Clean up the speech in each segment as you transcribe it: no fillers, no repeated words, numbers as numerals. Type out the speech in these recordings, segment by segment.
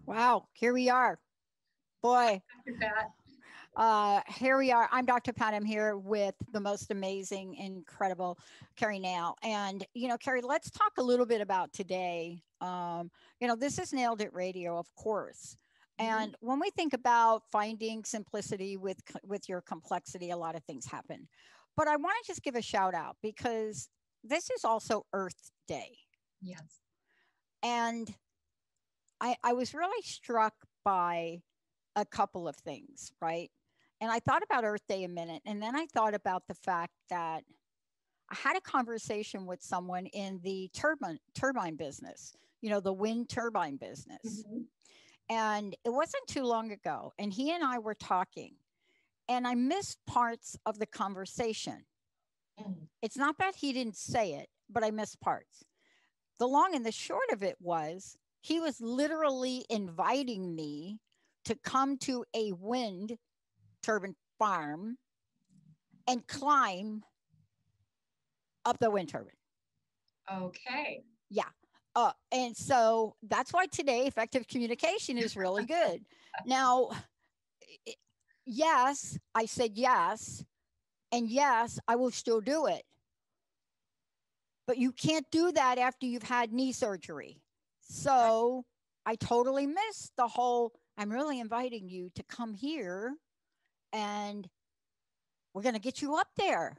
Wow, here we are. Boy, Dr. Pat. here we are. I'm Dr. Pat. I'm here with the most amazing, incredible Keri Nail. And, Keri, let's talk a little bit about today. This is Nailed It Radio, of course. And when we think about finding simplicity with your complexity, a lot of things happen. But I want to just give a shout out because this is also Earth Day. Yes. And I was really struck by a couple of things, right? And I thought about Earth Day a minute, and then I thought about the fact that I had a conversation with someone in the turbine business, the wind turbine business. Mm-hmm. And it wasn't too long ago, and he and I were talking, and I missed parts of the conversation. It's not that he didn't say it, but I missed parts. The long and the short of it was he was literally inviting me to come to a wind turbine farm and climb up the wind turbine. Okay. Yeah. And so that's why today effective communication is really good. Now, yes, I said yes. And yes, I will still do it. But you can't do that after you've had knee surgery. So I totally missed the whole, I'm really inviting you to come here and we're going to get you up there.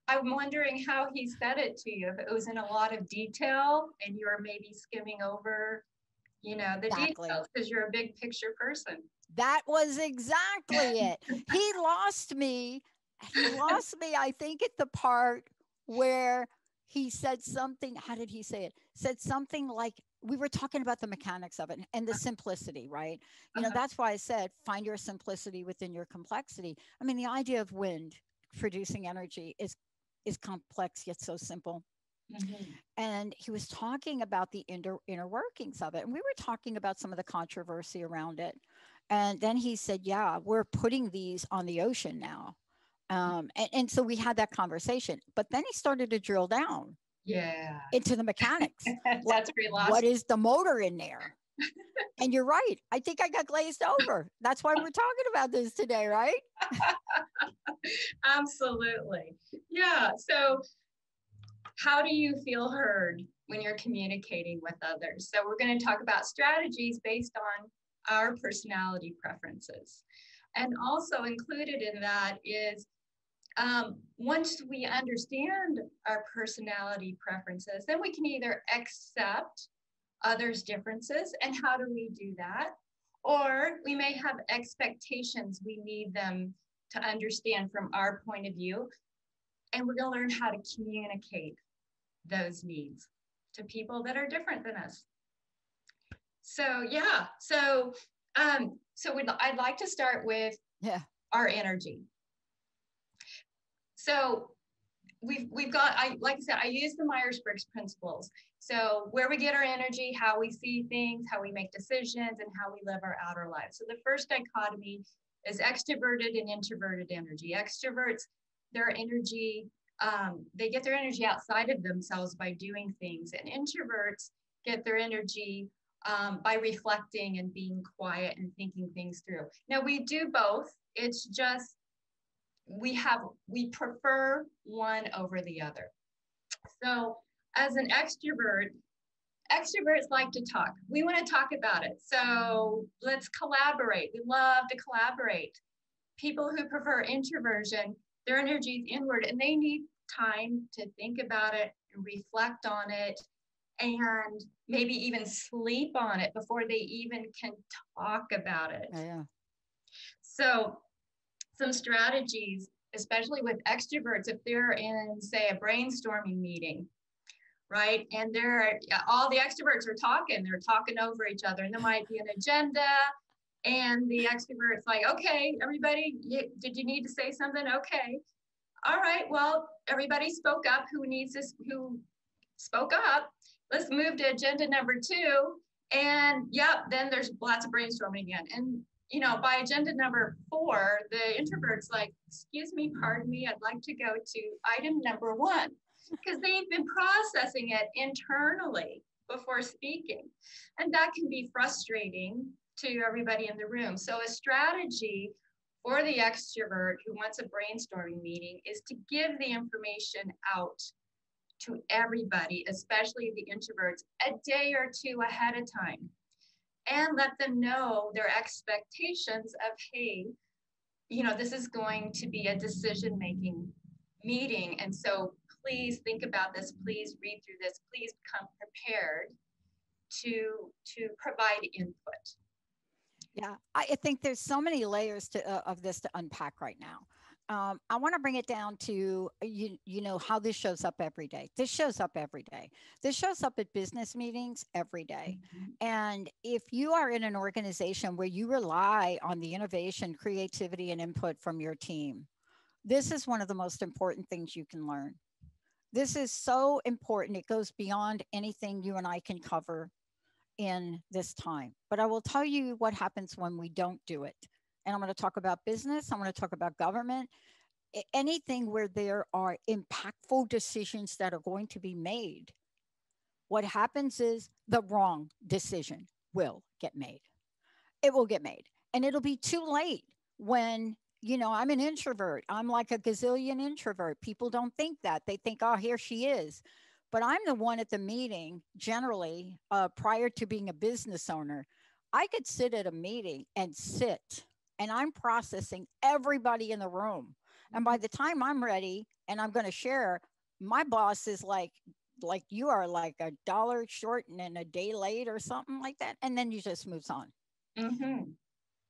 I'm wondering how he said it to you, if it was in a lot of detail and you were maybe skimming over, the details because you're a big picture person. That was exactly it. He lost me. I think, at the part where he said something. How did he say it? Said something like, we were talking about the mechanics of it and the simplicity, right? That's why I said, find your simplicity within your complexity. I mean, the idea of wind producing energy is complex yet so simple. Mm-hmm. And he was talking about the inner workings of it. And we were talking about some of the controversy around it. And then he said, yeah, we're putting these on the ocean now. And so we had that conversation. But then he started to drill down into the mechanics. That's pretty lost. What is the motor in there? And you're right. I think I got glazed over. That's why we're talking about this today, right? Absolutely. Yeah. So how do you feel heard when you're communicating with others? So we're going to talk about strategies based on our personality preferences. And also included in that is once we understand our personality preferences, then we can either accept others' differences. And how do we do that? Or we may have expectations we need them to understand from our point of view. And we're going to learn how to communicate those needs to people that are different than us. So, yeah. I'd like to start with our energy. So we've got, like I said, I use the Myers-Briggs principles. So where we get our energy, how we see things, how we make decisions, and how we live our outer lives. So the first dichotomy is extroverted and introverted energy. Extroverts, their energy, they get their energy outside of themselves by doing things. And introverts get their energy by reflecting and being quiet and thinking things through. Now we do both. It's just, we prefer one over the other. So as an extrovert, extroverts like to talk. We want to talk about it. So let's collaborate. We love to collaborate. People who prefer introversion, their energy is inward and they need time to think about it and reflect on it and maybe even sleep on it before they even can talk about it. Yeah. So some strategies, especially with extroverts, if they're in, say, a brainstorming meeting, right? And all the extroverts are talking, they're talking over each other, and there might be an agenda, and the extrovert's like, okay, everybody, did you need to say something? Okay. All right, well, everybody spoke up. Who spoke up? Let's move to agenda number 2. And then there's lots of brainstorming again. And by agenda number 4, the introvert's like, excuse me, pardon me, I'd like to go to item number 1, because they've been processing it internally before speaking. And that can be frustrating to everybody in the room. So a strategy for the extrovert who wants a brainstorming meeting is to give the information out to everybody, especially the introverts, a day or 2 ahead of time, and let them know their expectations of, hey, this is going to be a decision-making meeting. And so please think about this, please read through this, please come prepared to provide input. Yeah, I think there's so many layers of this to unpack right now. I want to bring it down to how this shows up every day. This shows up every day. This shows up at business meetings every day. And if you are in an organization where you rely on the innovation, creativity, and input from your team, this is one of the most important things you can learn. This is so important. It goes beyond anything you and I can cover in this time. But I will tell you what happens when we don't do it. And I'm going to talk about business. I'm going to talk about government, anything where there are impactful decisions that are going to be made. What happens is the wrong decision will get made. It will get made. And it'll be too late when, I'm an introvert. I'm like a gazillion introvert. People don't think that. They think, oh, here she is. But I'm the one at the meeting, generally, prior to being a business owner. I could sit at a meeting and I'm processing everybody in the room. And by the time I'm ready and I'm going to share, my boss is like you are like $1 short and a day late or something like that. And then you just moves on. Mm-hmm.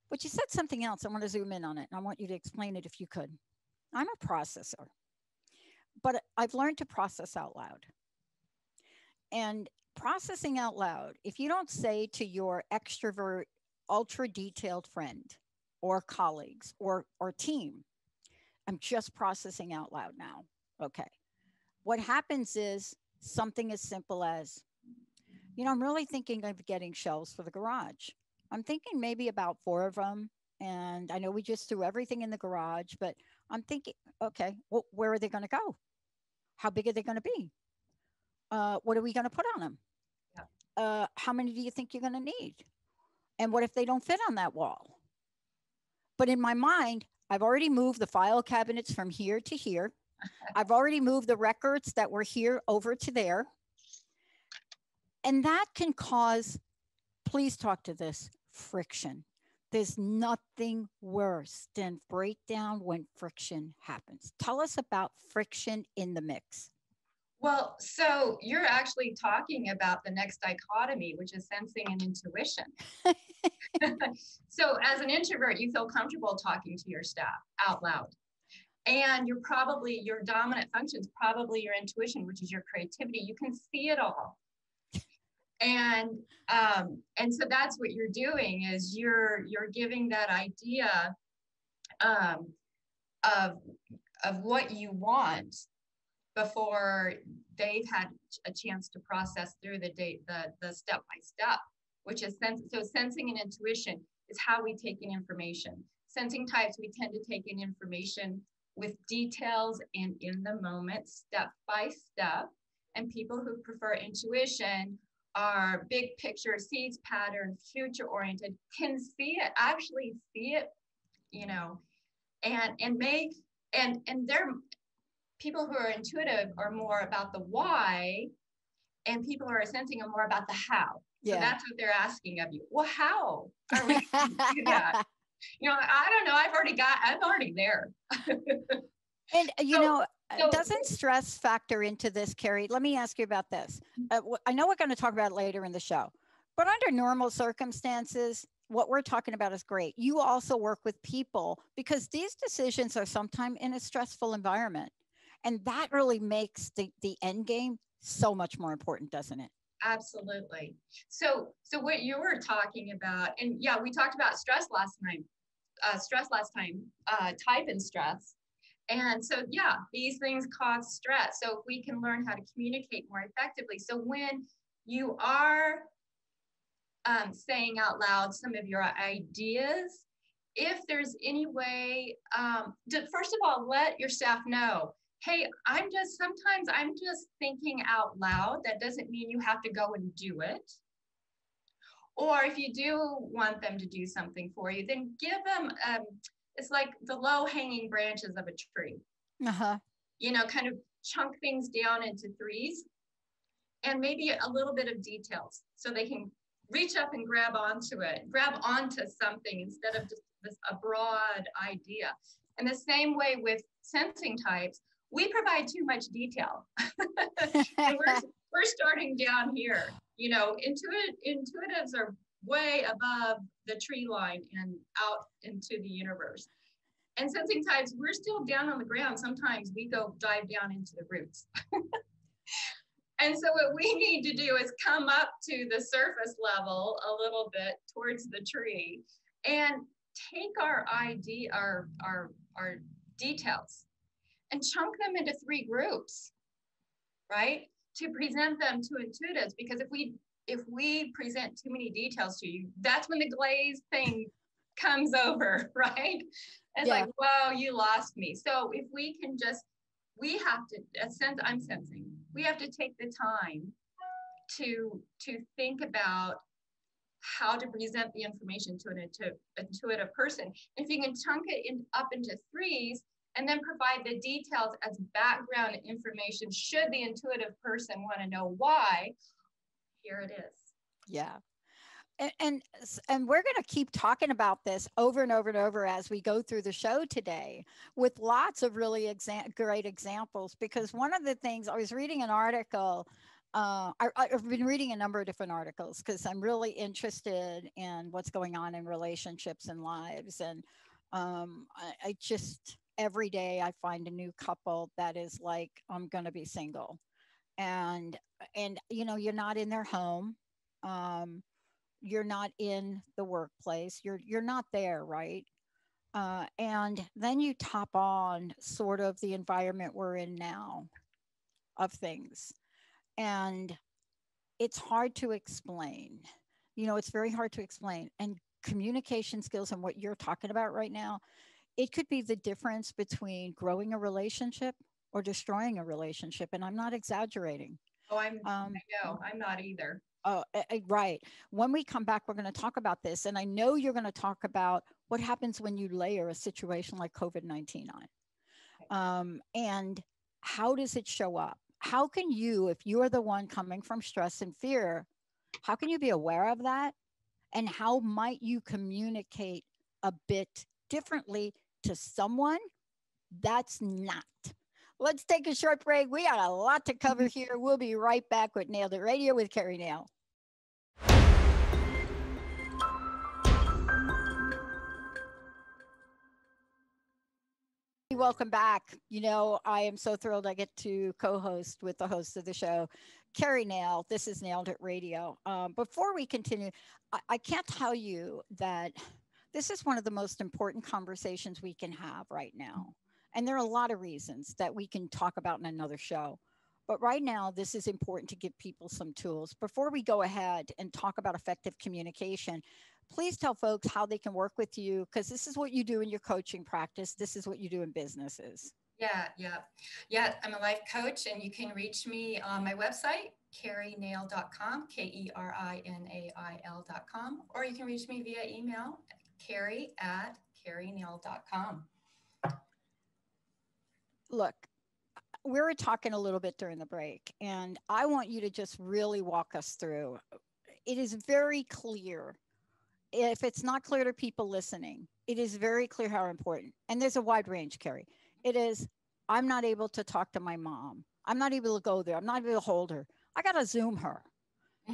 But you said something else. I want to zoom in on it. And I want you to explain it if you could. I'm a processor, but I've learned to process out loud. And processing out loud, if you don't say to your extrovert, ultra detailed friend or colleagues or team, I'm just processing out loud now. Okay. What happens is something as simple as, I'm really thinking of getting shelves for the garage. I'm thinking maybe about 4 of them. And I know we just threw everything in the garage, but I'm thinking, okay, well, where are they going to go? How big are they going to be? What are we going to put on them? Yeah. How many do you think you're going to need? And what if they don't fit on that wall? But in my mind, I've already moved the file cabinets from here to here. I've already moved the records that were here over to there. And that can cause, please talk to this, friction. There's nothing worse than breakdown when friction happens. Tell us about friction in the mix. Well, so you're actually talking about the next dichotomy, which is sensing and intuition. So as an introvert, you feel comfortable talking to your staff out loud. And your dominant function is probably your intuition, which is your creativity. You can see it all. And so that's what you're doing is you're giving that idea of what you want before they've had a chance to process through the step by step, which is sensing and intuition is how we take in information. Sensing types, we tend to take in information with details and in the moment, step by step. And people who prefer intuition are big picture, seeds pattern, future oriented, can actually see it, and they're people who are intuitive are more about the why, and people who are sensing are more about the how. So that's what they're asking of you. Well, how are we going to do that? I don't know. I'm already there. And doesn't stress factor into this, Keri? Let me ask you about this. I know we're going to talk about it later in the show, but under normal circumstances, what we're talking about is great. You also work with people because these decisions are sometimes in a stressful environment. And that really makes the end game so much more important, doesn't it? Absolutely. So what you were talking about, and yeah, we talked about stress last time, type and stress. And so, yeah, these things cause stress. So if we can learn how to communicate more effectively. So when you are saying out loud some of your ideas if there's any way, first of all, let your staff know, hey, sometimes I'm just thinking out loud. That doesn't mean you have to go and do it. Or if you do want them to do something for you, then give them, it's like the low hanging branches of a tree. Uh-huh. Kind of chunk things down into threes and maybe a little bit of details so they can reach up and grab onto something instead of just a broad idea. And the same way with sensing types, we provide too much detail. And we're starting down here. Intuitives are way above the tree line and out into the universe. And sensing types, we're still down on the ground. Sometimes we go dive down into the roots. And so what we need to do is come up to the surface level a little bit towards the tree and take our details and chunk them into 3 groups, right? To present them to intuitives, because if we present too many details to you, that's when the glaze thing comes over, right? It's like, whoa, you lost me. So if we can I'm sensing, we have to take the time to think about how to present the information to an intuitive person. If you can chunk it up into 3s and then provide the details as background information, should the intuitive person want to know why, here it is. Yeah. And we're going to keep talking about this over and over and over as we go through the show today with lots of really great examples, because one of the things I was reading an article, I've been reading a number of different articles because I'm really interested in what's going on in relationships and lives. And I just, every day I find a new couple that is like, I'm going to be single. And you're not in their home. You're not in the workplace. You're not there, right? And then you top on sort of the environment we're in now of things. And it's hard to explain. It's very hard to explain. And communication skills and what you're talking about right now, it could be the difference between growing a relationship or destroying a relationship. And I'm not exaggerating. Oh, I know. I'm not either. Oh, right. When we come back, we're going to talk about this. And I know you're going to talk about what happens when you layer a situation like COVID-19 on. And how does it show up? How can you, if you're the one coming from stress and fear, how can you be aware of that? And how might you communicate a bit differently to someone that's not? Let's take a short break. We got a lot to cover here. We'll be right back with Nailed It Radio with Keri Nail. Welcome back. I am so thrilled I get to co-host with the host of the show, Keri Nail. This is Nailed It Radio. Before we continue, I can't tell you that this is one of the most important conversations we can have right now. And there are a lot of reasons that we can talk about in another show. But right now, this is important to give people some tools. Before we go ahead and talk about effective communication, please tell folks how they can work with you, because this is what you do in your coaching practice. This is what you do in businesses. Yeah. I'm a life coach, and you can reach me on my website, kerinail.com, KERINAIL.com, or you can reach me via email, Keri@kerinail.com. Look, we were talking a little bit during the break, and I want you to just really walk us through. It is very clear. If it's not clear to people listening, it is very clear how important. And there's a wide range, Keri. It is, I'm not able to talk to my mom. I'm not able to go there. I'm not able to hold her. I got to Zoom her.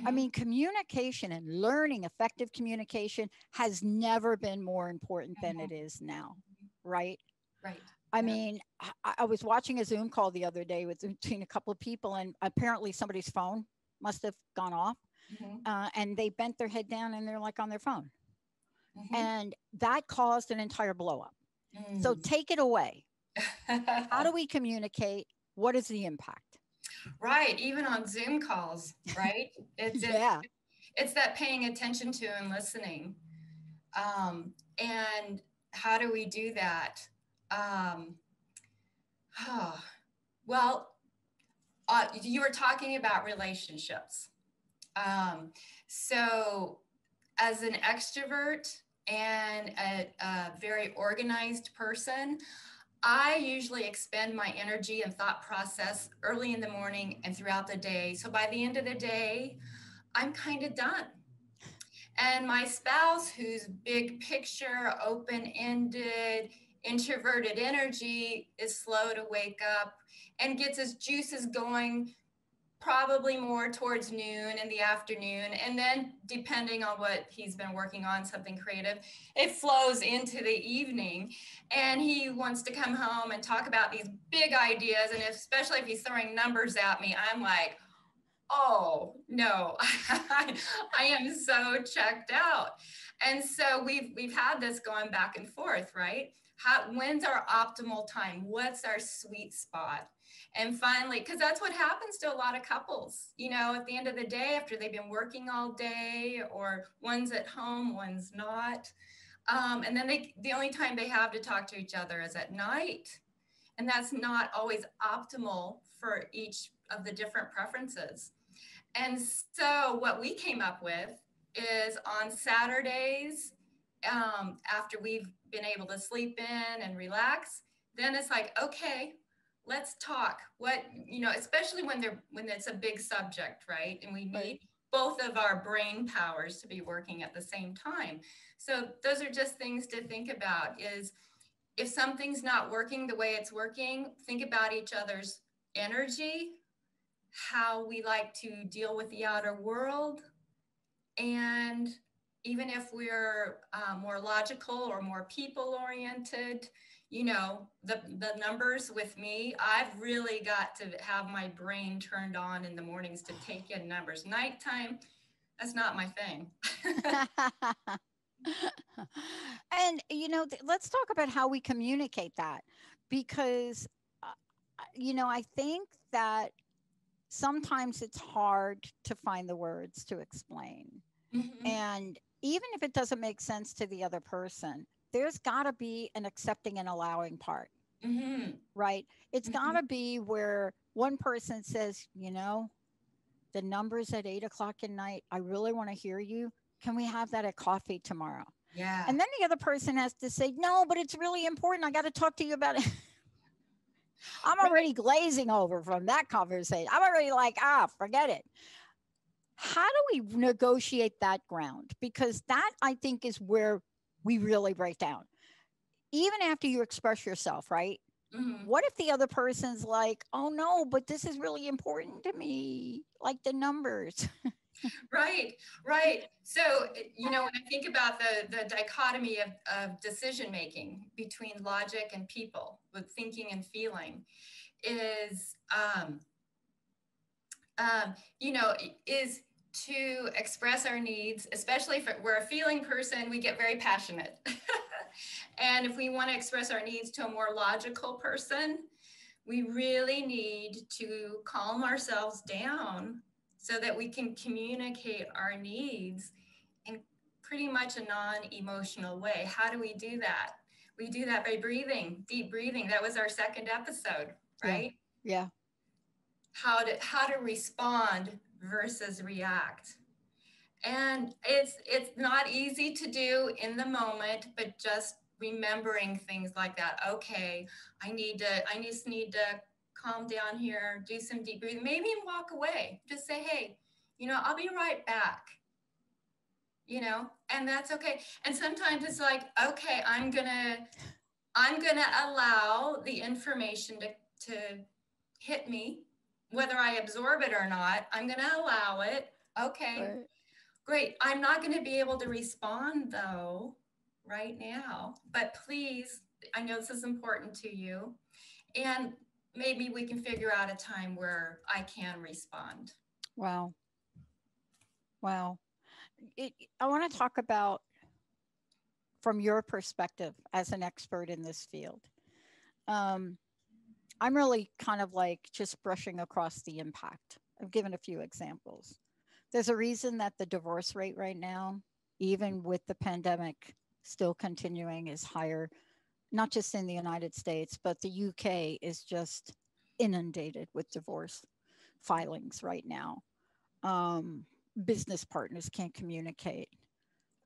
I mean, communication and learning effective communication has never been more important than it is now, right? Right. I mean, I was watching a Zoom call the other day between a couple of people, and apparently somebody's phone must have gone off. And they bent their head down and they're like on their phone. And that caused an entire blow up. So take it away. How do we communicate? What is the impact? Right. Even on Zoom calls, right? It's that paying attention to and listening. And how do we do that? Um, well, you were talking about relationships. Um, so, as an extrovert and a very organized person, I usually expend my energy and thought process early in the morning and throughout the day. So by the end of the day, I'm kind of done. And my spouse, who's big picture, open ended, introverted energy, is slow to wake up and gets his juices going probably more towards noon in the afternoon. And then, depending on what he's been working on, something creative, it flows into the evening. And he wants to come home and talk about these big ideas. And especially if he's throwing numbers at me, I'm like, oh no, I am so checked out. And so we've had this going back and forth, right? When's our optimal time? What's our sweet spot? And finally, because that's what happens to a lot of couples, you know, at the end of the day, after they've been working all day, or one's at home, one's not. And then the only time they have to talk to each other is at night. And that's not always optimal for each of the different preferences. And so what we came up with is on Saturdays, after we've been able to sleep in and relax, then it's like, okay, let's talk. What, you know, especially when it's a big subject, right? And we need Right. both of our brain powers to be working at the same time. So those are just things to think about. Is if something's not working the way it's working, think about each other's energy, how we like to deal with the outer world. And even if we're more logical or more people oriented, you know, the numbers with me, I've really got to have my brain turned on in the mornings to take in numbers. Nighttime, that's not my thing. And, let's talk about how we communicate that because, I think that sometimes it's hard to find the words to explain. Mm-hmm. And even if it doesn't make sense to the other person, there's got to be an accepting and allowing part, Mm-hmm. right? It's got Mm-hmm. to be where one person says, the numbers at 8 o'clock at night, I really want to hear you. Can we have that at coffee tomorrow? Yeah. And then the other person has to say, no, but it's really important. I got to talk to you about it. I'm Right. already glazing over from that conversation. I'm already like, forget it. How do we negotiate that ground? Because that, I think, is where we really break down. Even after you express yourself, right? Mm-hmm. What if the other person's like, oh no, but this is really important to me, like the numbers? Right, right. So, you know, when I think about the dichotomy of decision making between logic and people, with thinking and feeling, is, you know, is to express our needs, especially if we're a feeling person, we get very passionate. And if we want to express our needs to a more logical person, we really need to calm ourselves down so that we can communicate our needs in pretty much a non-emotional way. How do we do that? We do that by breathing, deep breathing. That was our second episode, Yeah. right? Yeah. How to respond versus react. And it's not easy to do in the moment, but just remembering things like that. Okay, I just need to calm down here, do some deep breathing, maybe walk away. Just say, hey, you know, I'll be right back. You know, and that's okay. And sometimes it's like, okay, I'm gonna allow the information to hit me, whether I absorb it or not. I'm gonna allow it. Okay, Right. great. I'm not going to be able to respond though right now, but please, I know this is important to you. And maybe we can figure out a time where I can respond. Wow. Wow. I want to talk about from your perspective as an expert in this field. Um, I'm really kind of like just brushing across the impact. I've given a few examples. There's a reason that the divorce rate right now, even with the pandemic, still continuing, is higher, not just in the United States, but the UK is just inundated with divorce filings right now. Um, Business partners can't communicate.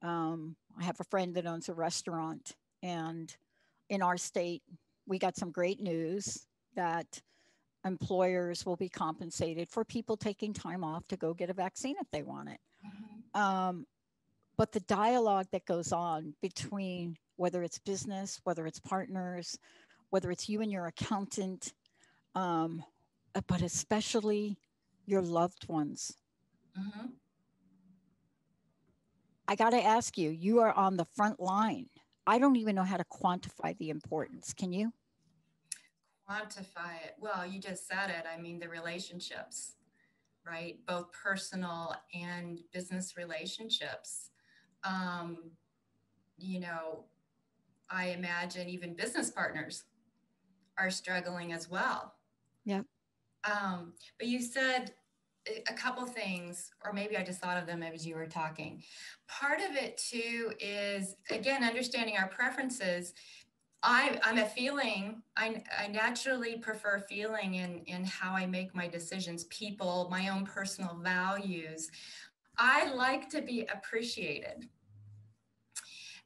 I have a friend that owns a restaurant, and in our state, we got some great news that employers will be compensated for people taking time off to go get a vaccine if they want it. Mhm. But the dialogue that goes on between whether it's business, whether it's partners, whether it's you and your accountant, um, but especially your loved ones. Mhm. I got to ask you, you are on the front line. I don't even know how to quantify the importance. Can you? Quantify it. Well, you just said it. I mean, the relationships, right? Both personal and business relationships. Um, you know, I imagine even business partners are struggling as well. Yeah. But you said a couple things, or maybe I just thought of them as you were talking. Part of it too is, again, understanding our preferences. I'm a feeling. I naturally prefer feeling in how I make my decisions, people, my own personal values. I like to be appreciated.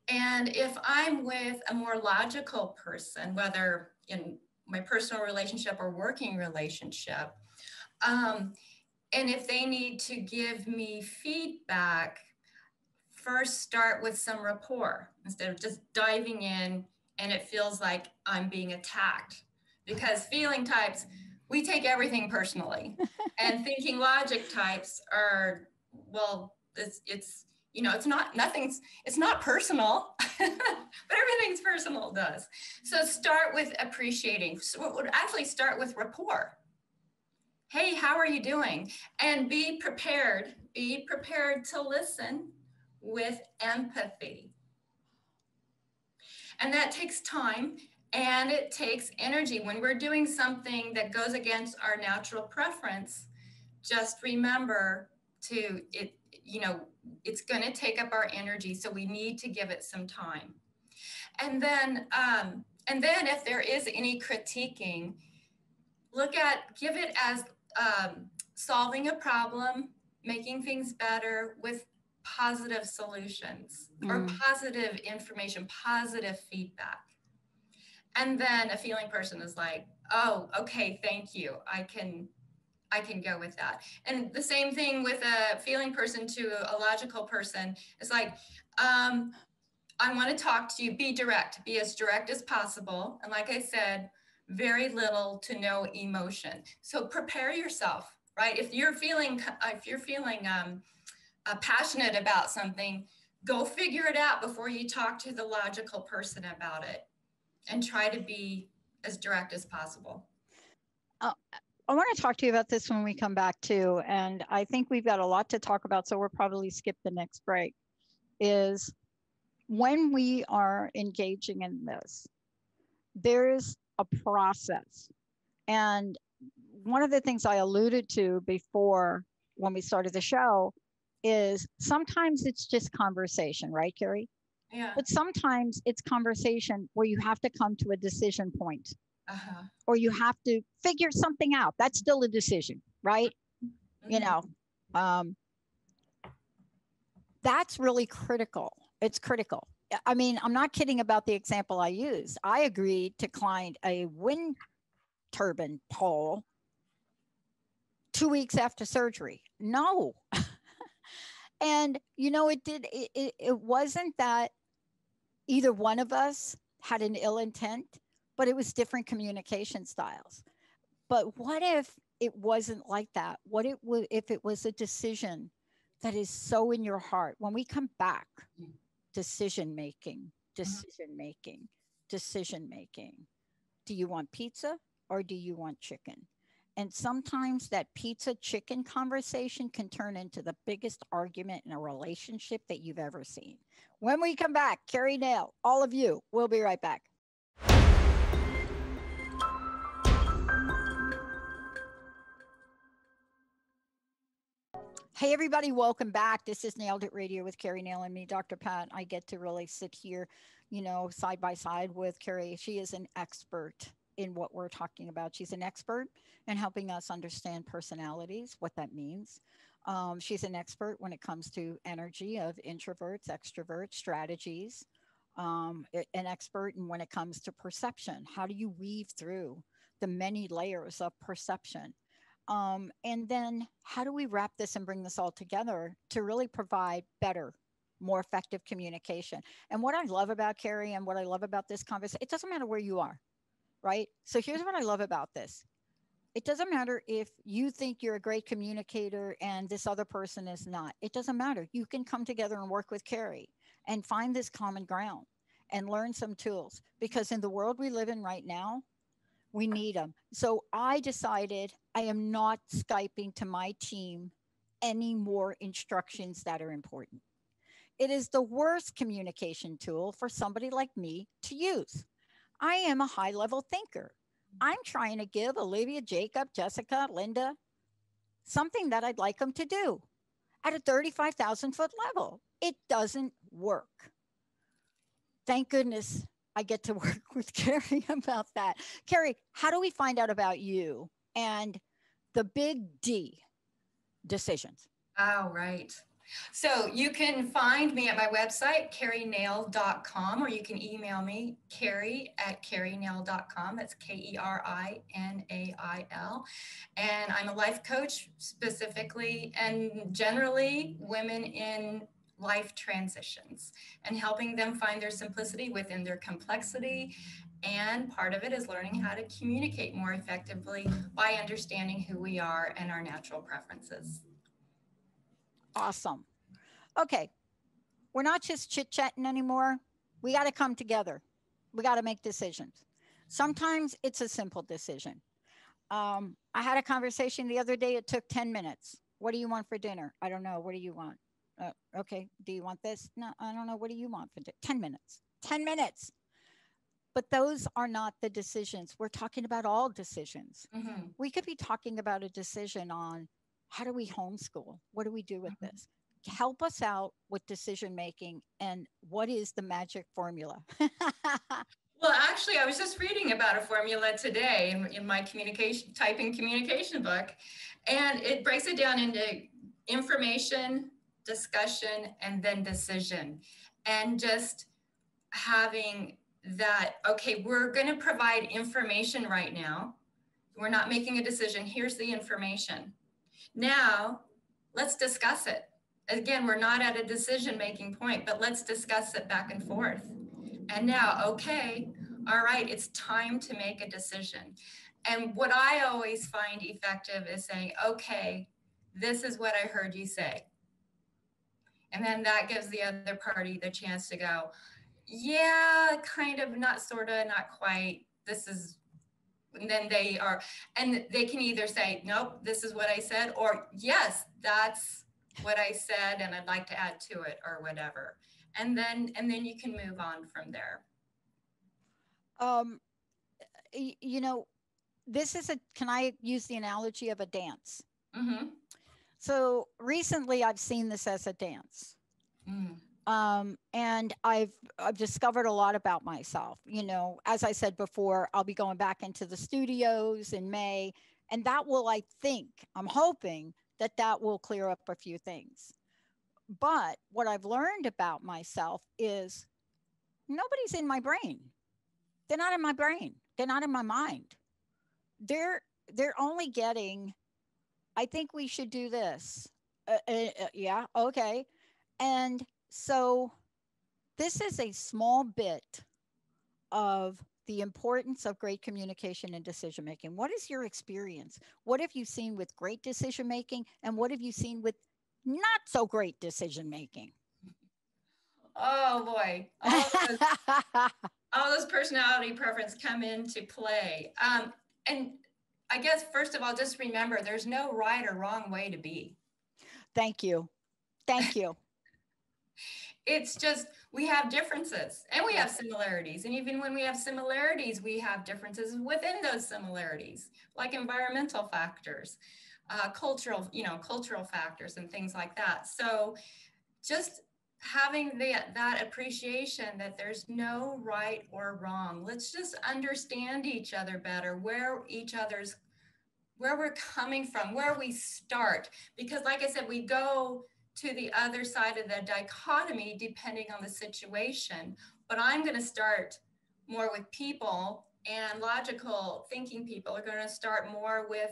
And if I'm with a more logical person, whether in my personal relationship or working relationship, um, and if they need to give me feedback, first start with some rapport instead of just diving in and it feels like I'm being attacked. Because feeling types, we take everything personally. And thinking logic types are, well, it's it's not nothing's, it's not personal, but everything's personal does. So start with appreciating. So it would actually start with rapport. Hey, how are you doing? And be prepared. Be prepared to listen with empathy. And that takes time and it takes energy. When we're doing something that goes against our natural preference, just remember to it, it's going to take up our energy. So we need to give it some time. And then if there is any critiquing, give it as solving a problem, making things better with positive solutions or Mm. positive information, positive feedback. And then a feeling person is like, oh, okay, thank you. I can go with that. And the same thing with a feeling person to a logical person. It's like, I want to talk to you, be direct, be as direct as possible. And like I said, very little to no emotion. So prepare yourself, right? If you're feeling passionate about something, go figure it out before you talk to the logical person about it and try to be as direct as possible. Uh, I want to talk to you about this when we come back too. And I think we've got a lot to talk about. So we'll probably skip the next break. Is when we are engaging in this, there's a process. And one of the things I alluded to before when we started the show is sometimes it's just conversation, right, Keri? Yeah. But sometimes it's conversation where you have to come to a decision point Uh-huh. or you have to figure something out. That's still a decision, right? Mm-hmm. You know, um, that's really critical. It's critical. I mean, I'm not kidding about the example I used. I agreed to climb a wind turbine pole 2 weeks after surgery. No. And, it wasn't that either one of us had an ill intent, but it was different communication styles. But what if it wasn't like that? What it would if it was a decision that is so in your heart? When we come back, decision making, decision making, decision making. Do you want pizza or do you want chicken? And sometimes that pizza chicken conversation can turn into the biggest argument in a relationship that you've ever seen. When we come back, Keri Nail, all of you, we'll be right back. Hey, everybody, welcome back. This is Nailed It Radio with Keri Nail and me, Dr. Pat. I get to really sit here, side by side with Keri. She is an expert in what we're talking about. She's an expert in helping us understand personalities, what that means. She's an expert when it comes to energy of introverts, extroverts, strategies, an expert in when it comes to perception. How do you weave through the many layers of perception? And then how do we wrap this and bring this all together to really provide better, more effective communication? And what I love about Keri and what I love about this conversation, it doesn't matter where you are, right? So here's what I love about this. It doesn't matter if you think you're a great communicator and this other person is not. It doesn't matter. You can come together and work with Keri and find this common ground and learn some tools, because in the world we live in right now, we need them. So I decided I am not Skyping to my team any more instructions that are important. It is the worst communication tool for somebody like me to use. I am a high level thinker. I'm trying to give Olivia, Jacob, Jessica, Linda something that I'd like them to do at a 35,000-foot level. It doesn't work. Thank goodness I get to work with Keri about that. Keri, how do we find out about you and the big D, decisions? Oh, right. So you can find me at my website, kerinail.com, or you can email me, keri@kerinail.com. That's KERINAIL. And I'm a life coach specifically and generally women in life transitions and helping them find their simplicity within their complexity. And part of it is learning how to communicate more effectively by understanding who we are and our natural preferences. Awesome. Okay. We're not just chit chatting anymore. We got to come together. We got to make decisions. Sometimes it's a simple decision. I had a conversation the other day. It took 10 minutes. What do you want for dinner? I don't know. What do you want? Okay. Do you want this? No, I don't know. What do you want for dinner? 10 minutes. 10 minutes. But those are not the decisions. We're talking about all decisions. Mm-hmm. We could be talking about a decision on how do we homeschool? What do we do with this? Help us out with decision making, and what is the magic formula? Well, actually, I was just reading about a formula today in my typing communication book, and it breaks it down into information, discussion, and then decision. And just having that, okay, we're going to provide information right now. We're not making a decision. Here's the information. Now, let's discuss it. Again, we're not at a decision-making point, but let's discuss it back and forth. And now, okay, all right, it's time to make a decision. And what I always find effective is saying, okay, this is what I heard you say. And then that gives the other party the chance to go, yeah, kind of, not sort of, not quite. This is, and then they are, and they can either say, nope, this is what I said, or yes, that's what I said, and I'd like to add to it, or whatever. And then you can move on from there. um, you know, this is a, can I use the analogy of a dance? Mm-hmm. So recently I've seen this as a dance. Mm. And I've discovered a lot about myself. As I said before, I'll be going back into the studios in May, and that will, I'm hoping that will clear up a few things. But what I've learned about myself is nobody's in my brain. They're not in my brain. They're not in my mind. They're only getting, I think we should do this. Yeah, okay. And so this is a small bit of the importance of great communication and decision making. What is your experience? What have you seen with great decision making, and what have you seen with not so great decision making? Oh boy, all those personality preferences come into play. And I guess first of all, just remember, there's no right or wrong way to be. Thank you. Thank you. It's just, we have differences and we have similarities. And even when we have similarities, we have differences within those similarities, like environmental factors. cultural factors and things like that. So just having that appreciation that there's no right or wrong. Let's just understand each other better, where we're coming from, where we start. Because like I said, we go to the other side of the dichotomy depending on the situation. But I'm going to start more with people, and logical thinking people are going to start more with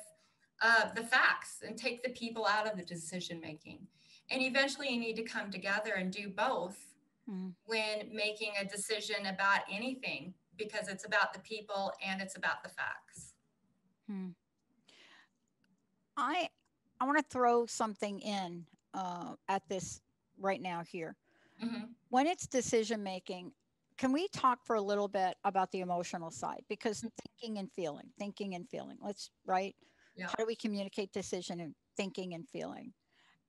the facts and take the people out of the decision making. And eventually you need to come together and do both when making a decision about anything, because it's about the people and it's about the facts. Hmm. I I want to throw something in at this right now here. Mm-hmm. When it's decision making, can we talk for a little bit about the emotional side? Because thinking and feeling. Let's right. Yeah. How do we communicate decision and thinking and feeling?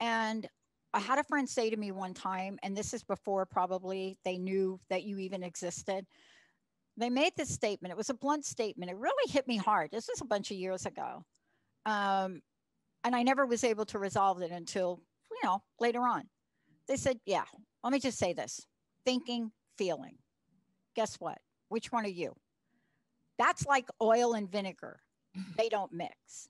And I had a friend say to me one time, and this is before probably they knew that you even existed. They made this statement. It was a blunt statement. It really hit me hard. This was a bunch of years ago. Um, and I never was able to resolve it until, later on. They said, yeah, let me just say this: thinking, feeling. Guess what? Which one are you? That's like oil and vinegar. They don't mix.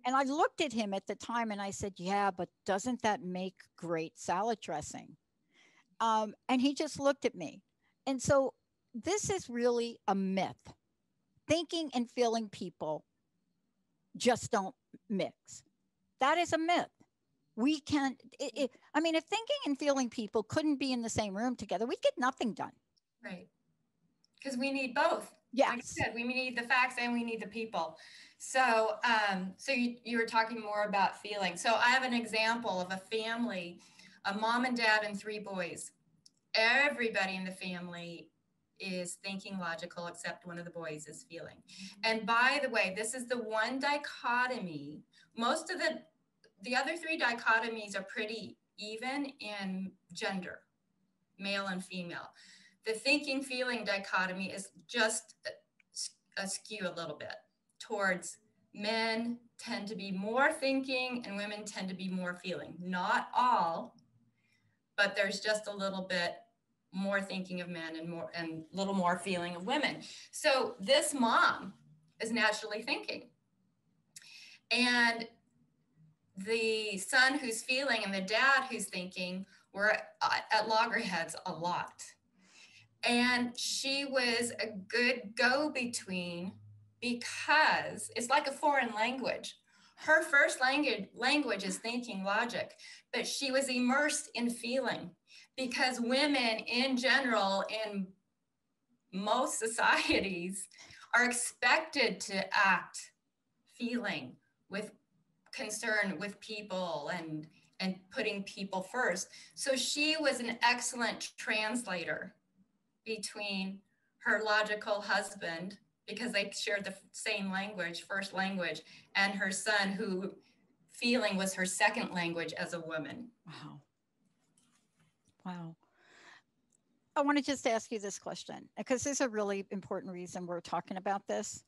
And I looked at him at the time and I said, yeah, but doesn't that make great salad dressing? And he just looked at me. And so this is really a myth. Thinking and feeling people just don't mix. That is a myth. We can't, I mean, if thinking and feeling people couldn't be in the same room together, we'd get nothing done. Right. Because we need both. Like I Yes. said, we need the facts and we need the people. So, you were talking more about feeling. So I have an example of a family, a mom and dad and three boys. Everybody in the family is thinking logical except one of the boys is feeling. And by the way, this is the one dichotomy. Most of the other three dichotomies are pretty even in gender, male and female. The thinking feeling dichotomy is just askew a little bit towards men tend to be more thinking and women tend to be more feeling. Not all, but there's just a little bit more thinking of men and a little more feeling of women. So this mom is naturally thinking. And the son who's feeling and the dad who's thinking were at loggerheads a lot. And she was a good go-between because it's like a foreign language. Her first language is thinking logic, but she was immersed in feeling, because women in general in most societies are expected to act feeling with concern with people and putting people first. So she was an excellent translator between her logical husband, because they shared the same language, first language, and her son, who feeling was her second language as a woman. Wow. Wow. I want to just ask you this question because there's a really important reason we're talking about this.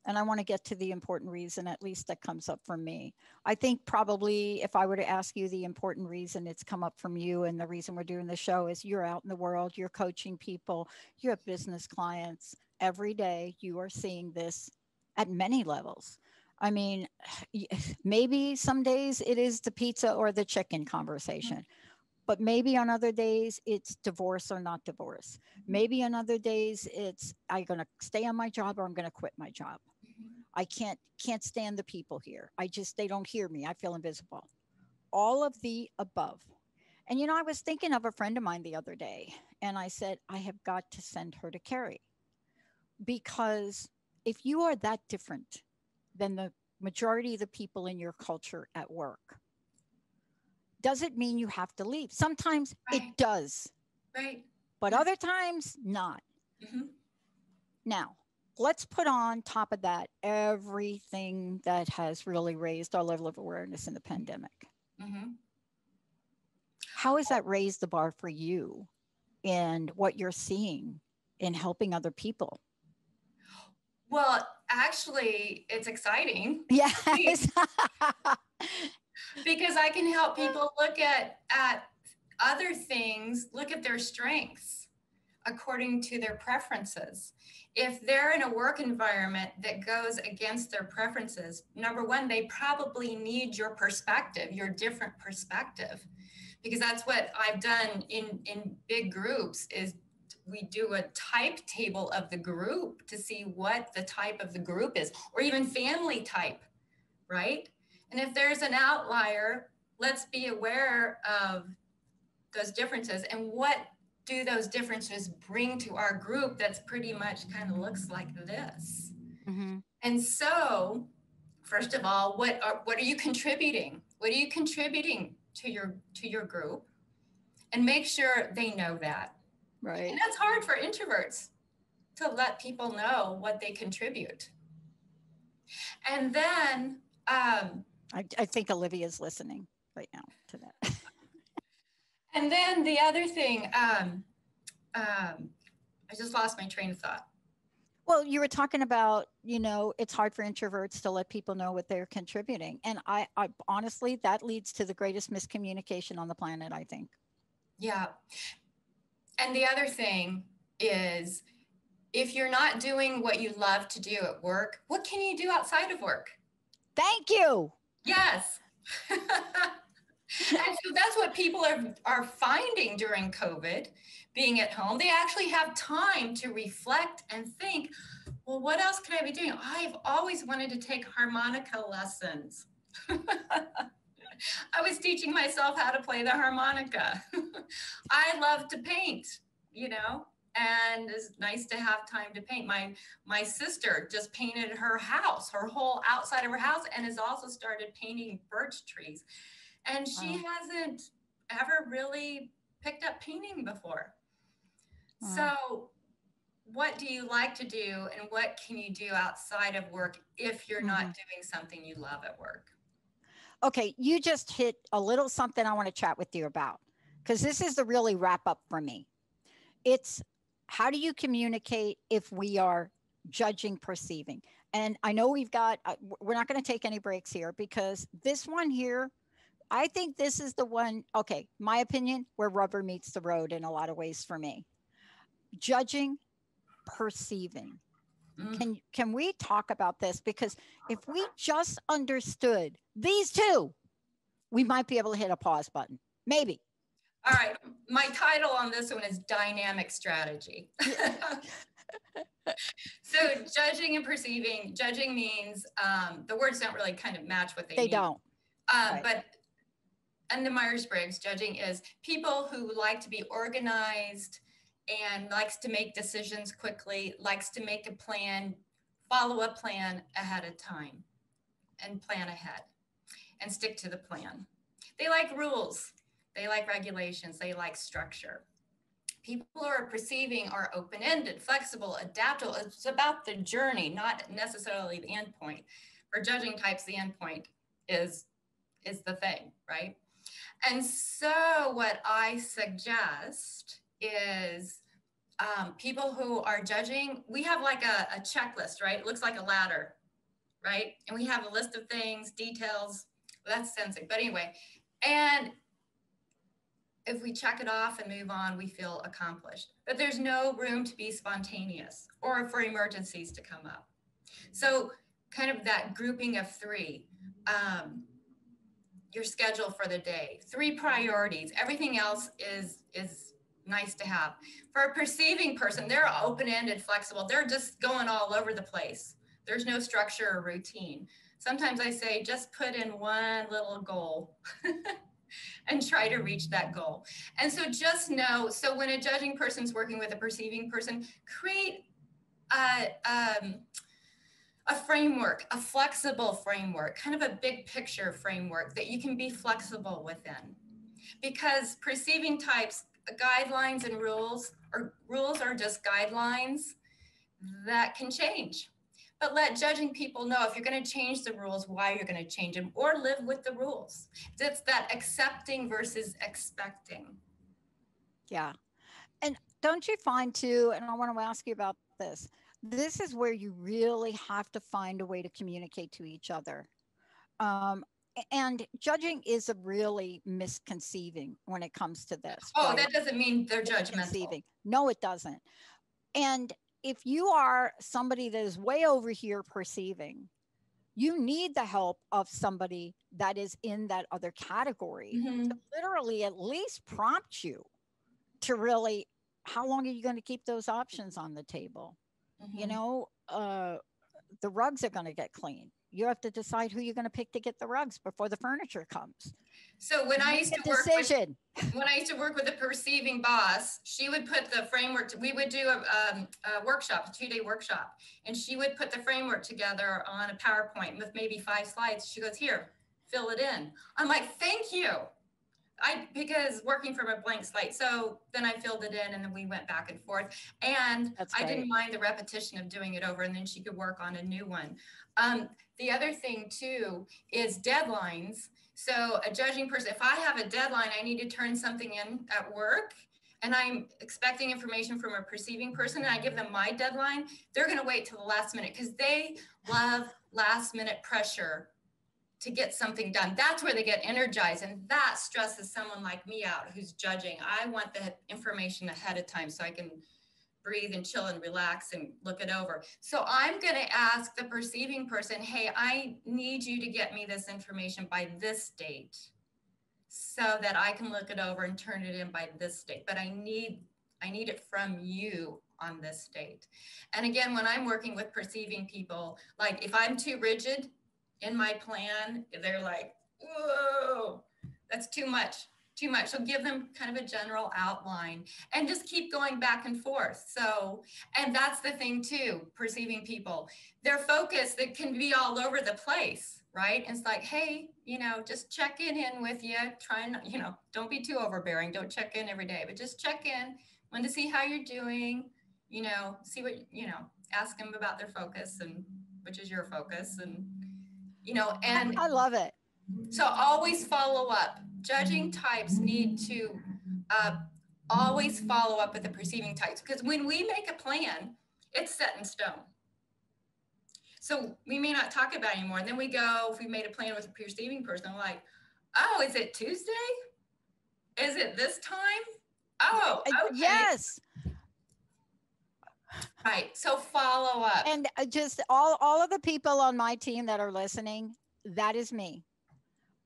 And I want to get to the important reason, at least that comes up from me. I think probably if I were to ask you the important reason it's come up from you, and the reason we're doing the show is you're out in the world, you're coaching people, you have business clients. Every day you are seeing this at many levels. I mean, maybe some days it is the pizza or the chicken conversation, but maybe on other days it's divorce or not divorce. Maybe on other days it's I'm going to stay on my job or I'm going to quit my job. I can't stand the people here. They don't hear me. I feel invisible. All of the above. And I was thinking of a friend of mine the other day, and I said I have got to send her to Keri, because if you are that different than the majority of the people in your culture at work, does it mean you have to leave? Sometimes it Right. does, Right. but other times not. Mm-hmm. Now, let's put on top of that everything that has really raised our level of awareness in the pandemic. Mm-hmm. How has that raised the bar for you and what you're seeing in helping other people? Well, Actually, it's exciting Yes. because I can help people look at other things, look at their strengths according to their preferences. If they're in a work environment that goes against their preferences, number one, they probably need your perspective, your different perspective, because that's what I've done in big groups is we do a type table of the group to see what the type of the group is, or even family type, right? And if there's an outlier, let's be aware of those differences and what do those differences bring to our group that's pretty much kind of looks like this. Mm-hmm. And so, first of all, what are you contributing? What are you contributing to your group? And make sure they know that. Right. And that's hard for introverts to let people know what they contribute. And then I think Olivia's listening right now to that. and then the other thing, I just lost my train of thought. Well, you were talking about, it's hard for introverts to let people know what they're contributing. And I honestly, that leads to the greatest miscommunication on the planet, I think. Yeah. And the other thing is, if you're not doing what you love to do at work, what can you do outside of work? Thank you. Yes. And so that's what people are finding during COVID, being at home. They actually have time to reflect and think, well, what else could I be doing? I've always wanted to take harmonica lessons. I was teaching myself how to play the harmonica. I love to paint, and it's nice to have time to paint. My sister just painted her house, her whole outside of her house, and has also started painting birch trees. And she hasn't ever really picked up painting before. So what do you like to do, and what can you do outside of work if you're not doing something you love at work? Okay, you just hit a little something I want to chat with you about, because this is the really wrap up for me. It's how do you communicate if we are judging, perceiving? And I know we're not going to take any breaks here, because this one here, I think this is the one, okay, my opinion, where rubber meets the road in a lot of ways for me. Judging, perceiving. Can we talk about this? Because if we just understood these two, we might be able to hit a pause button. Maybe. All right. My title on this one is Dynamic Strategy. So judging and perceiving. Judging means the words don't really kind of match what they mean. They don't. Right. But in the Myers-Briggs, judging is people who like to be organized and likes to make decisions quickly, likes to make a plan, follow a plan ahead of time, and plan ahead and stick to the plan. They like rules. They like regulations. They like structure. People who are perceiving are open-ended, flexible, adaptable. It's about the journey, not necessarily the end point. For judging types, the end point is the thing, right? And so what I suggest is people who are judging, we have like a checklist, right? It looks like a ladder, right? And we have a list of things, details. Well, that's sensing, but anyway. And if we check it off and move on, we feel accomplished. But there's no room to be spontaneous or for emergencies to come up. So kind of that grouping of three, your schedule for the day, 3 priorities. Everything else is nice to have. For a perceiving person, they're open-ended, flexible. They're just going all over the place. There's no structure or routine. Sometimes I say, just put in one little goal and try to reach that goal. And so just know, so when a judging person's working with a perceiving person, create a framework, a flexible framework, kind of a big picture framework that you can be flexible within. Because perceiving types, guidelines and rules are just guidelines that can change. But let judging people know if you're going to change the rules, why you're going to change them, or live with the rules. It's that accepting versus expecting. Yeah. And don't you find too, and I want to ask you about this, this is where you really have to find a way to communicate to each other. Um, and judging is a really misconceiving when it comes to this, Oh, right? that doesn't mean they're judgmental. Misconceiving. No, it doesn't. And if you are somebody that is way over here perceiving, you need the help of somebody that is in that other category to Hmm. literally at least prompt you to really, how long are you going to keep those options on the table? You Hmm. know, the rugs are going to get clean. You have to decide who you're going to pick to get the rugs before the furniture comes. So when I Make used a to work with decision. a perceiving boss, she would put the framework. We would do a workshop, a 2-day workshop, and she would put the framework together on a PowerPoint with maybe 5 slides. She goes, "Here, fill it in." I'm like, "Thank you." Because working from a blank slate. So then I filled it in and then we went back and forth. And That's I didn't great. mind the repetition of doing it over, and then she could work on a new one. The other thing too is deadlines. So a judging person, if I have a deadline, I need to turn something in at work and I'm expecting information from a perceiving person and I give them my deadline, they're going to wait till the last minute because they love last minute pressure to get something done. That's where they get energized. And that stresses someone like me out who's judging. I want the information ahead of time so I can breathe and chill and relax and look it over. So I'm going to ask the perceiving person, "Hey, I need you to get me this information by this date so that I can look it over and turn it in by this date. But I need it from you on this date." And again, when I'm working with perceiving people, like if I'm too rigid in my plan, they're like, "Whoa, that's too much." Too much. So give them kind of a general outline and just keep going back and forth. So, and that's the thing too, perceiving people, their focus that can be all over the place, right? And it's like, "Hey, just check in with you. Try and, don't be too overbearing. Don't check in every day, but just check in. Want to see how you're doing, see what, ask them about their focus and which is your focus. And, and I love it. so always follow up. Judging types need to uh, always follow up with the perceiving types because when we make a plan, it's set in stone. So we may not talk about it anymore. And then we go, if we made a plan with a perceiving person, we're like, "Oh, is it Tuesday? Is it this time? Oh, okay." Yes. Right. So follow up. And just all of the people on my team that are listening, that is me.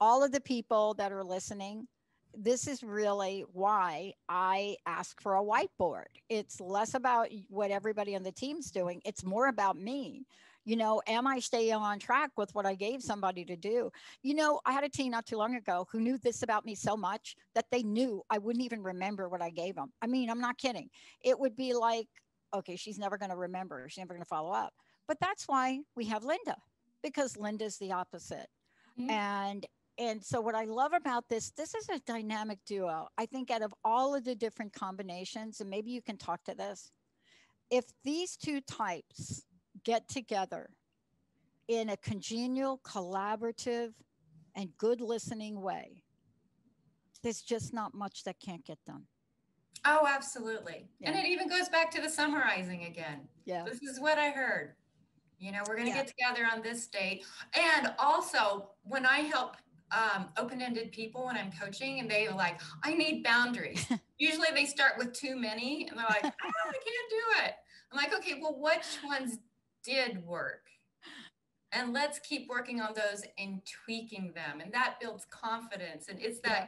All of the people that are listening, this is really why I ask for a whiteboard. It's less about what everybody on the team's doing, it's more about me. Am I staying on track with what I gave somebody to do? I had a team not too long ago who knew this about me so much that they knew I wouldn't even remember what I gave them. I mean, I'm not kidding. It would be like, okay, she's never going to remember, she's never going to follow up. But that's why we have Linda, because Linda's the opposite. Mhm. And so what I love about this is a dynamic duo. I think out of all of the different combinations, and maybe you can talk to this, if these two types get together in a congenial, collaborative, and good listening way, there's just not much that can't get done. Oh, absolutely. And Yeah. it even goes back to the summarizing again. Yeah. This is what I heard. We're going to Yeah. get together on this date. And also, when I help open-ended people when I'm coaching, and they are like, "I need boundaries." Usually, they start with too many, and they're like, "I can't do it." I'm like, "Okay, well, which ones did work? And let's keep working on those and tweaking them, and that builds confidence. And it's Yeah.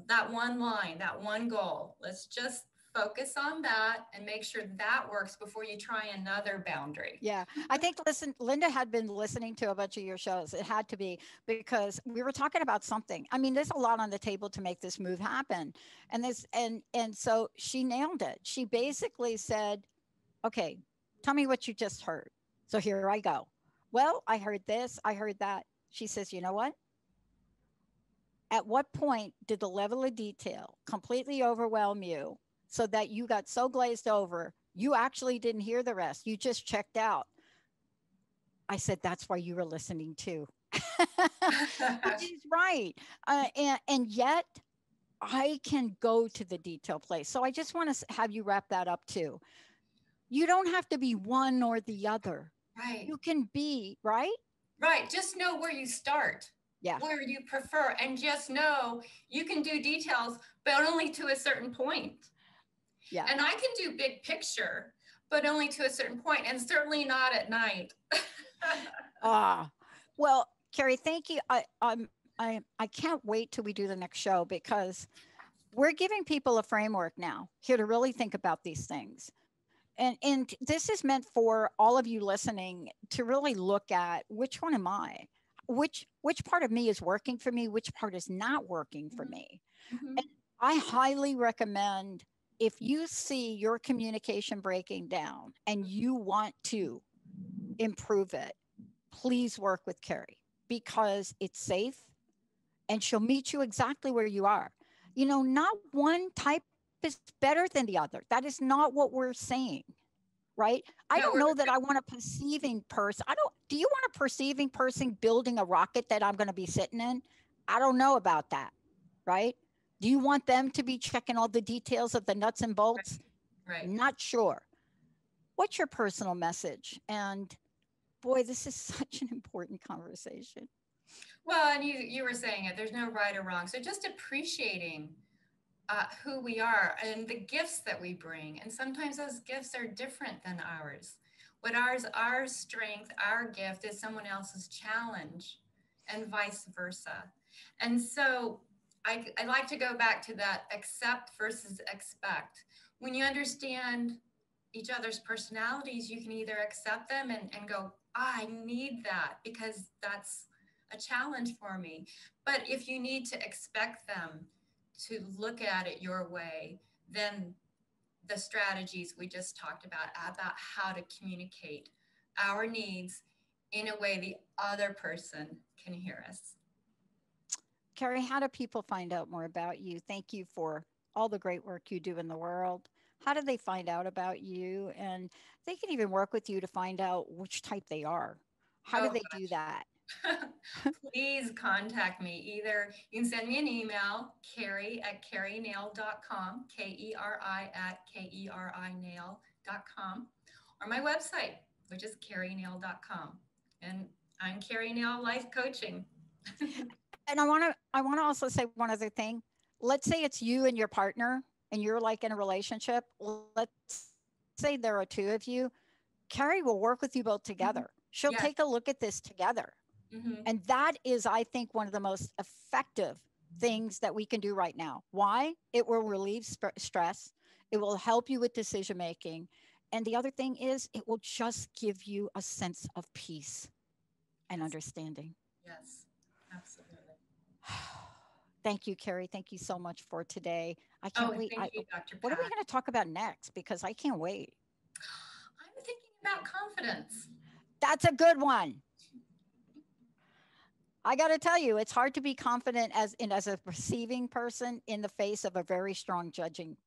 that one line, that one goal. Let's just focus on that and make sure that works before you try another boundary." Yeah, I think Linda had been listening to a bunch of your shows. It had to be because we were talking about something. I mean, there's a lot on the table to make this move happen, and so she nailed it. She basically said, "Okay, tell me what you just heard." So here I go. Well, I heard this, I heard that. She says, "You know what? At what point did the level of detail completely overwhelm you so that you got so glazed over, you actually didn't hear the rest? You just checked out." I said, "That's why you were listening too." Which is right. And yet I can go to the detail place. So I just want to have you wrap that up too. You don't have to be one or the other. Right. You can be, right? Right. Just know where you start, Yeah. where you prefer, and just know you can do details, but only to a certain point. Yeah. And I can do big picture, but only to a certain point, and certainly not at night. Well, Keri, thank you. I can't wait till we do the next show, because we're giving people a framework now here to really think about these things. And this is meant for all of you listening to really look at, which one am I? Which part of me is working for me? Which part is not working for me? Mm-hmm. And I highly recommend, if you see your communication breaking down and you want to improve it, please work with Keri, because it's safe and she'll meet you exactly where you are. Not one type is better than the other. That is not what we're saying, right? I No, don't know that I want a perceiving person. Do you want a perceiving person building a rocket that I'm going to be sitting in? I don't know about that, right? Do you want them to be checking all the details of the nuts and bolts? right. Not sure. What's your personal message? And boy, this is such an important conversation. Well, and you were saying it, there's no right or wrong. So just appreciating who we are and the gifts that we bring. And sometimes those gifts are different than ours. Our strength, our gift is someone else's challenge, and vice versa. And so I like to go back to that accept versus expect. When you understand each other's personalities, you can either accept them and go, I need that because that's a challenge for me. But if you need to expect them to look at it your way, then the strategies we just talked about how to communicate our needs in a way the other person can hear us. Keri, how do people find out more about you? Thank you for all the great work you do in the world. How do they find out about you? And they can even work with you to find out which type they are. How do they do that? Please contact me. Either you can send me an email, Keri@kerinail.com, KERI@KERInail.com, or my website, which is kerinail.com. And I'm Keri Nail Life Coaching. And I want to also say one other thing. Let's say it's you and your partner and you're like in a relationship. Let's say there are two of you. Keri will work with you both together. She'll take a look at this together. Mm-hmm. And that is, I think, one of the most effective things that we can do right now. Why? It will relieve stress. It will help you with decision making. And the other thing is, it will just give you a sense of peace and understanding. Yes, absolutely. Thank you, Keri. Thank you so much for today. I can't wait. Thank you, Dr. Pat. What are we going to talk about next? Because I can't wait. I'm thinking about confidence. That's a good one. I got to tell you, it's hard to be confident as a receiving person in the face of a very strong judging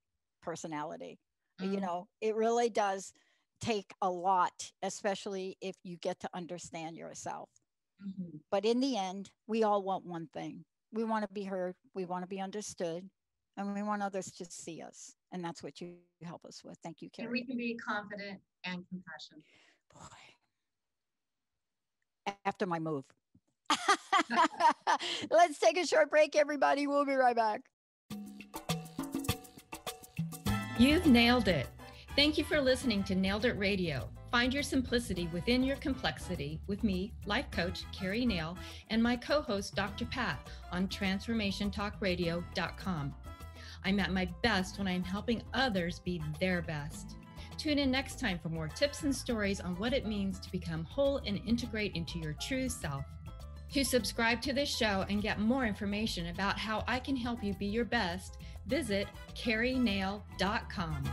personality. Mm. It really does take a lot, especially if you get to understand yourself. Mm-hmm. But in the end, we all want one thing. We want to be heard. We want to be understood. And we want others to see us. And that's what you help us with. Thank you, Keri. And we can be confident and compassionate. Boy. After my move. Let's take a short break, everybody. We'll be right back. You've nailed it. Thank you for listening to Nailed It Radio. Find your simplicity within your complexity with me, life coach Keri Nail, and my co-host Dr. Pat on transformationtalkradio.com. I'm at my best when I'm helping others be their best. Tune in next time for more tips and stories on what it means to become whole and integrate into your true self. To subscribe to this show and get more information about how I can help you be your best, visit kerinail.com.